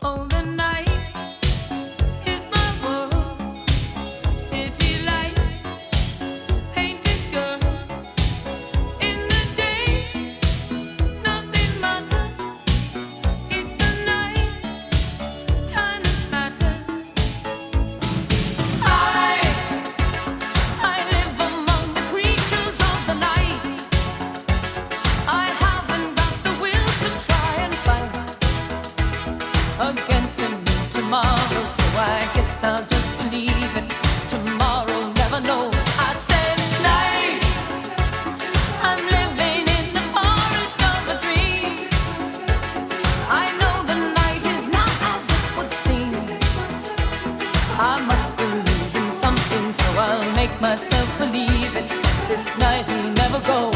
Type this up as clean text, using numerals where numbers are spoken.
Oh, the night is my world. City lights, painted girls. In the day, nothing matters. It's the night, time that matters. I live among the creatures of the night. I haven't got the will to try and fight against a new tomorrow, so I guess I'll just believe it. Tomorrow never knows. I said night, I'm living in the forest of a dream. I know the night is not as it would seem. I must believe in something, so I'll make myself believe it. This night will never go.